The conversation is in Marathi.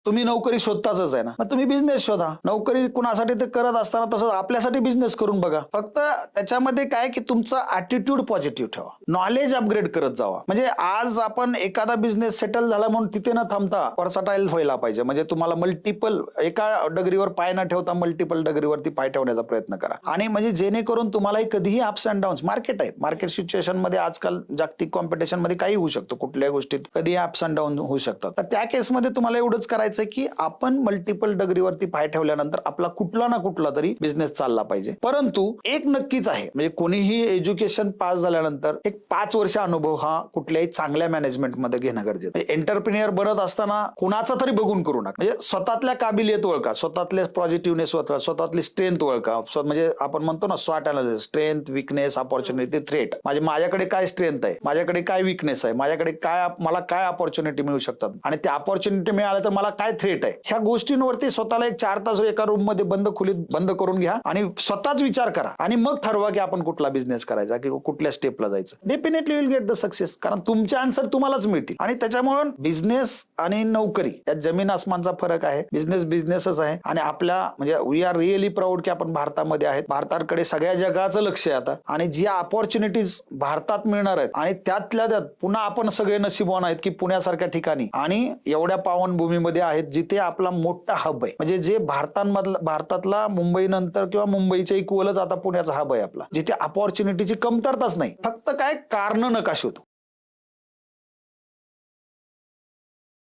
तुम्ही नोकरी शोधताच आहे ना, मग तुम्ही बिझनेस शोधा. नोकरी कुणासाठी ते करत असताना तसंच आपल्यासाठी बिझनेस करून बघा. फक्त त्याच्यामध्ये काय की तुमचा ऍटिट्यूड पॉझिटिव्ह ठेवा, नॉलेज अपग्रेड करत जावा. म्हणजे आज आपण एखादा बिझनेस सेटल झाला म्हणून तिथे न थांबता वर्सटाईल व्हायला पाहिजे. म्हणजे तुम्हाला मल्टिपल, एका डगरीवर पाय न ठेवता मल्टिपल डगरीवरती पाय ठेवण्याचा प्रयत्न करा. आणि म्हणजे जेणेकरून तुम्हालाही कधीही अप्स अँड डाऊन्स, मार्केट आहे, मार्केट सिच्युएशन मध्ये आजकाल जागतिक कॉम्पिटिशन मध्ये काही होऊ शकतं, कुठल्याही गोष्टीत कधी अप्स अँड डाऊन होऊ शकतात. तर त्या केसमध्ये तुम्हाला एवढंच करायचं की आपण मल्टिपल डगरीवरती पाय ठेवल्यानंतर आपला कुठला ना कुठला तरी बिझनेस चालला पाहिजे. परंतु एक नक्कीच आहे, म्हणजे कोणीही एज्युकेशन पास झाल्यानंतर एक 5 वर्ष अनुभव हा कुठल्याही चांगल्या मॅनेजमेंट मध्ये घेणं गरजेचं आहे. एंटरप्रिनियर बनत असताना कुणाचा तरी बघून करू नका. म्हणजे स्वतःतल्या काबिलियत ओळखा, स्वतःतले पॉझिटिव्हनेस ओळखा, स्वतःतली स्ट्रेंथ ओळखा. म्हणजे आपण म्हणतो ना स्वॉट analysis, strength, weakness, opportunity, threat. म्हणजे माझ्याकडे काय स्ट्रेंथ आहे, माझ्याकडे काय विकनेस आहे, माझ्याकडे काय, मला काय अपॉर्च्युनिटी मिळू शकतात आणि त्या अपॉर्च्युनिटी मिळाल्या तर मला काय थ्रेट आहे. ह्या गोष्टींवरती स्वतःला एक 4 तास एका रूम मध्ये खोलीत बंद करून घ्या आणि स्वतःच विचार करा आणि मग ठरवा की आपण कुठला बिझनेस करायचा किंवा कुठल्या स्टेपला जायचं. Definitely will get the success, कारण तुमचे आन्सर तुम्हालाच मिळतील. आणि त्याच्यामुळे बिझनेस आणि नोकरी यात जमीन आसमानचा फरक आहे. बिझनेस बिझनेसच आहे आणि आपल्या म्हणजे वी आर रिअली प्राऊड की आपण भारतामध्ये आहेत. भारताकडे सगळ्या जगाचं लक्ष आहे आता आणि जी अपॉर्च्युनिटीज भारतात मिळणार आहेत आणि त्यातल्या त्यात पुन्हा आपण सगळे नशीबवान आहेत की पुण्यासारख्या ठिकाणी आणि एवढ्या पावनभूमीमध्ये आहेत जिथे आपला मोठा हब आहे. म्हणजे जे भारतातला मुंबई नंतर किंवा मुंबईच्या इक्वलच आता पुण्याचा हब आहे आपला, जिथे अपॉर्च्युनिटीची कमतरताच नाही. फक्त काय कारण नका शोधू.